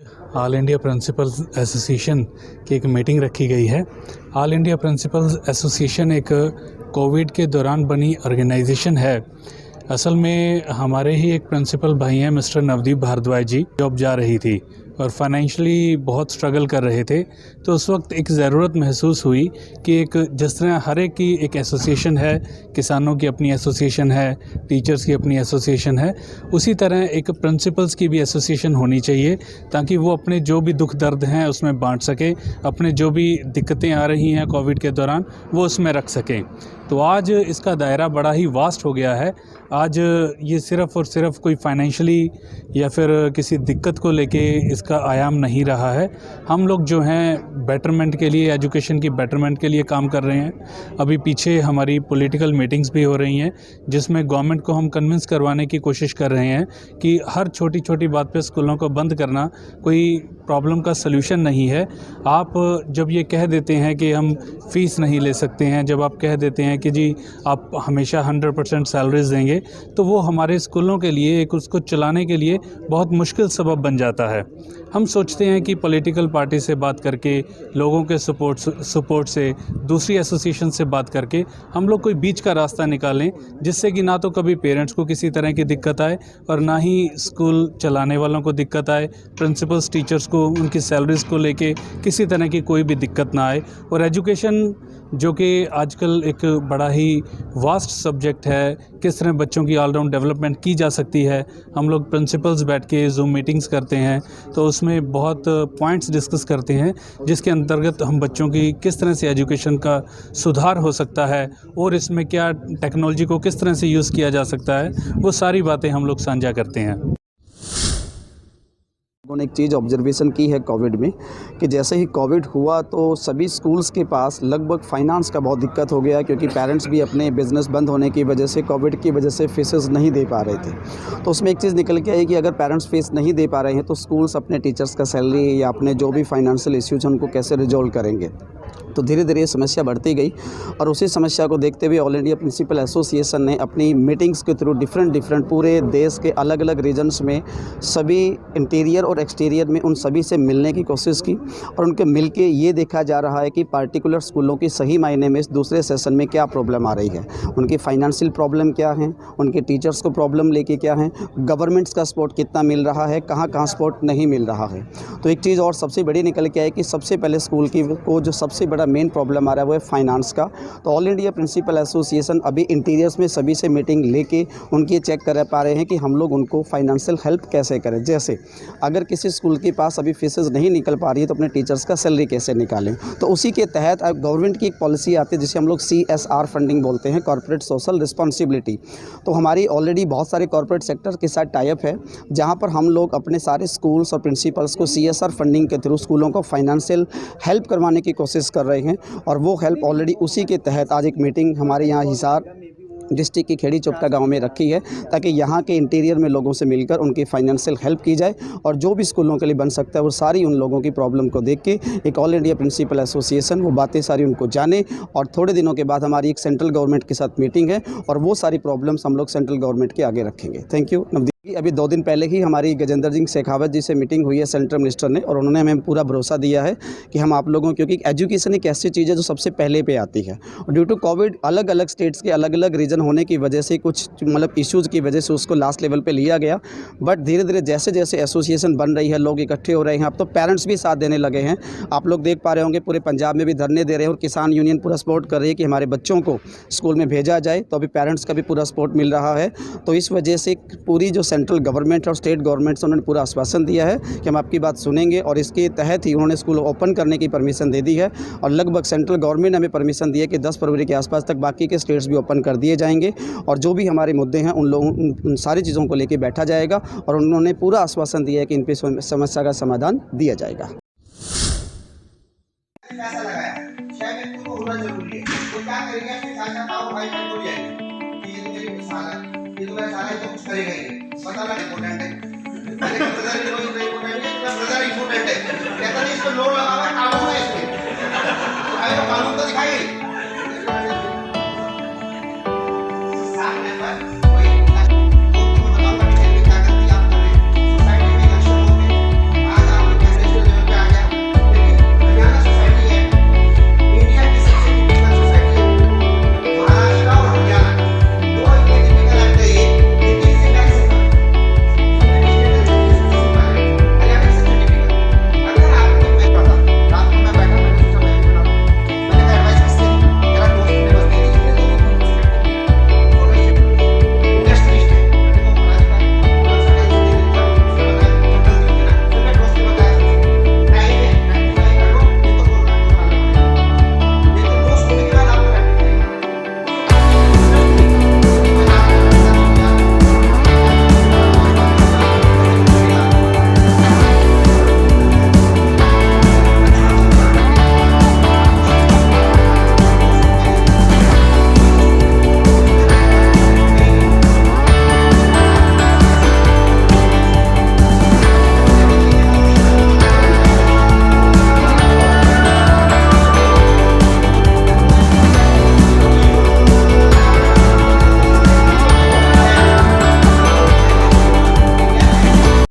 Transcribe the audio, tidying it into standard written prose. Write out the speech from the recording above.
All India principles association की एक meeting रखी गई है। ऑल इंडिया प्रिंसिपल्स एसोसिएशन एक कोविड के दौरान बनी ऑर्गेनाइजेशन है। असल में हमारे ही एक प्रिंसिपल भाई हैं मिस्टर नवदीप भारद्वाज जी, जॉब जा रही थी और फाइनेंशियली बहुत स्ट्रगल कर रहे थे। तो उस वक्त एक ज़रूरत महसूस हुई कि एक जिस तरह हर एक की एक एसोसिएशन है, किसानों की अपनी एसोसिएशन है, टीचर्स की अपनी एसोसिएशन है, उसी तरह एक प्रिंसिपल्स की भी एसोसिएशन होनी चाहिए ताकि वो अपने जो भी दुख दर्द हैं उसमें बांट सकें, अपने जो भी दिक्कतें आ रही हैं कोविड के दौरान वो उसमें रख सकें। तो आज इसका दायरा बड़ा ही वास्ट हो गया है। आज ये सिर्फ़ और सिर्फ कोई फाइनेंशियली या फिर किसी दिक्कत को लेके इसका आयाम नहीं रहा है। हम लोग जो हैं बेटरमेंट के लिए, एजुकेशन की बेटरमेंट के लिए काम कर रहे हैं। अभी पीछे हमारी पॉलिटिकल मीटिंग्स भी हो रही हैं जिसमें गवर्नमेंट को हम कन्विंस करवाने की कोशिश कर रहे हैं कि हर छोटी छोटी बात पे स्कूलों को बंद करना कोई प्रॉब्लम का सल्यूशन नहीं है। आप जब ये कह देते हैं कि हम फ़ीस नहीं ले सकते हैं, जब आप कह देते हैं कि जी आप हमेशा 100% सैलरीज देंगे, तो वो हमारे स्कूलों के लिए एक उसको चलाने के लिए बहुत मुश्किल सबब बन जाता है। हम सोचते हैं कि पॉलिटिकल पार्टी से बात करके, लोगों के सपोर्ट से, दूसरी एसोसिएशन से बात करके हम लोग कोई बीच का रास्ता निकालें जिससे कि ना तो कभी पेरेंट्स को किसी तरह की दिक्कत आए और ना ही स्कूल चलाने वालों को दिक्कत आए, प्रिंसिपल्स टीचर्स को उनकी सैलरीज़ को लेके किसी तरह की कोई भी दिक्कत ना आए। और एजुकेशन जो कि आजकल एक बड़ा ही वास्ट सब्जेक्ट है, किस तरह बच्चों की ऑलराउंड डेवलपमेंट की जा सकती है, हम लोग प्रिंसिपल्स बैठ के जूम मीटिंग्स करते हैं तो उसमें बहुत पॉइंट्स डिस्कस करते हैं जिसके अंतर्गत हम बच्चों की किस तरह से एजुकेशन का सुधार हो सकता है और इसमें क्या टेक्नोलॉजी को किस तरह से यूज़ किया जा सकता है, वो सारी बातें हम लोग साझा करते हैं। उन्होंने एक चीज़ ऑब्जर्वेशन की है कोविड में कि जैसे ही कोविड हुआ तो सभी स्कूल्स के पास लगभग फाइनेंस का बहुत दिक्कत हो गया, क्योंकि पेरेंट्स भी अपने बिज़नेस बंद होने की वजह से, कोविड की वजह से फीसेस नहीं दे पा रहे थे। तो उसमें एक चीज़ निकल के आई कि अगर पेरेंट्स फीस नहीं दे पा रहे हैं तो स्कूल्स अपने टीचर्स का सैलरी या अपने जो भी फाइनेंशियल इश्यूज हैं उनको कैसे रिजॉल्व करेंगे। तो धीरे धीरे ये समस्या बढ़ती गई और उसी समस्या को देखते हुए ऑल इंडिया प्रिंसिपल एसोसिएशन ने अपनी मीटिंग्स के थ्रू डिफरेंट पूरे देश के अलग अलग रीजन्स में सभी इंटीरियर और एक्सटीरियर में उन सभी से मिलने की कोशिश की और उनके मिलके ये देखा जा रहा है कि पार्टिकुलर स्कूलों की सही मायने में इस दूसरे सेशन में क्या प्रॉब्लम आ रही है, उनकी फाइनेंशियल प्रॉब्लम क्या है, उनके टीचर्स को प्रॉब्लम लेके क्या है, गवर्नमेंट्स का सपोर्ट कितना मिल रहा है, कहाँ कहाँ सपोर्ट नहीं मिल रहा है। तो एक चीज़ और सबसे बड़ी निकल के आई कि सबसे पहले स्कूल की को जो सबसे बड़ा मेन प्रॉब्लम आ रहा है वो है फाइनेंस का। तो ऑल इंडिया प्रिंसिपल एसोसिएशन अभी इंटीरियर्स में सभी से मीटिंग लेके उनकी चेक कर पा रहे हैं कि हम लोग उनको फाइनेंशियल हेल्प कैसे करें। जैसे अगर किसी स्कूल के पास अभी फीसेस नहीं निकल पा रही है तो अपने टीचर्स का सैलरी कैसे निकालें। तो उसी के तहत गवर्नमेंट की एक पॉलिसी आती है जिसे हम लोग CSR फंडिंग बोलते हैं, कॉर्पोरेट सोशल रिस्पॉन्सिबिलिटी। तो हमारी ऑलरेडी बहुत सारे कॉर्पोरेट सेक्टर के साथ टाइप है जहाँ पर हम लोग अपने सारे स्कूल्स और प्रिंसिपल्स को CSR फंडिंग के थ्रू स्कूलों को फाइनेंशियल हेल्प करवाने की कोशिश कर रहे हैं और वो हेल्प ऑलरेडी उसी के तहत आज एक मीटिंग हमारे यहाँ हिसार डिस्ट्रिक्ट की खेड़ी चोपटा गांव में रखी है ताकि यहाँ के इंटीरियर में लोगों से मिलकर उनकी फाइनेंशियल हेल्प की जाए और जो भी स्कूलों के लिए बन सकता है वो सारी उन लोगों की प्रॉब्लम को देख के एक ऑल इंडिया प्रिंसिपल एसोसिएशन वो बातें सारी उनको जाने और थोड़े दिनों के बाद हमारी एक सेंट्रल गवर्नमेंट के साथ मीटिंग है और वो सारी प्रॉब्लम्स हम लोग सेंट्रल गवर्नमेंट के आगे रखेंगे। Thank you. अभी 2 दिन पहले ही हमारी गजेंद्र सिंह शेखावत जी से मीटिंग हुई है सेंट्रल मिनिस्टर ने और उन्होंने हमें पूरा भरोसा दिया है कि हम आप लोगों, क्योंकि एजुकेशन एक ऐसी चीज़ है जो सबसे पहले पे आती है और ड्यू टू कोविड अलग अलग स्टेट्स के अलग अलग रीजन होने की वजह से कुछ मतलब इश्यूज़ की वजह से उसको लास्ट लेवल पे लिया गया। बट धीरे धीरे जैसे जैसे एसोसिएशन बन रही है, लोग इकट्ठे हो रहे हैं, अब तो पेरेंट्स भी साथ देने लगे हैं। आप लोग देख पा रहे होंगे पूरे पंजाब में भी धरने दे रहे हैं और किसान यूनियन पूरा सपोर्ट कर रही है कि हमारे बच्चों को स्कूल में भेजा जाए। तो अभी पेरेंट्स का भी पूरा सपोर्ट मिल रहा है। तो इस वजह से पूरी जो सेंट्रल गवर्नमेंट और स्टेट गवर्नमेंट से उन्होंने पूरा आश्वासन दिया है कि हम आपकी बात सुनेंगे और इसके तहत ही उन्होंने स्कूल ओपन करने की परमिशन दे दी है और लगभग सेंट्रल गवर्नमेंट ने हमें परमिशन दी है कि 10 फरवरी के आसपास तक बाकी के स्टेट्स भी ओपन कर दिए जाएंगे और जो भी हमारे मुद्दे हैं उन सारी चीज़ों को लेकर बैठा जाएगा और उन्होंने पूरा आश्वासन दिया है कि इन पर समस्या का समाधान दिया जाएगा। पैसा लगाया, शायद व्यक्ति को होना जरूरी है। तो क्या करेंगे, अपने साथ आओ भाई मैं बोल जाएंगे कि ये तो मेरी साला है, ये तो मेरा साला है, तो कुछ करेगा ही नहीं। बताना इम्पोर्टेंट है, मैंने ब्रदर इम्पोर्टेंट है, ब्रदर इम्पोर्टेंट है, कहता नहीं इसको लोन लगावा, कानून है इसमें, तो भाई कानून तो दिखाइए।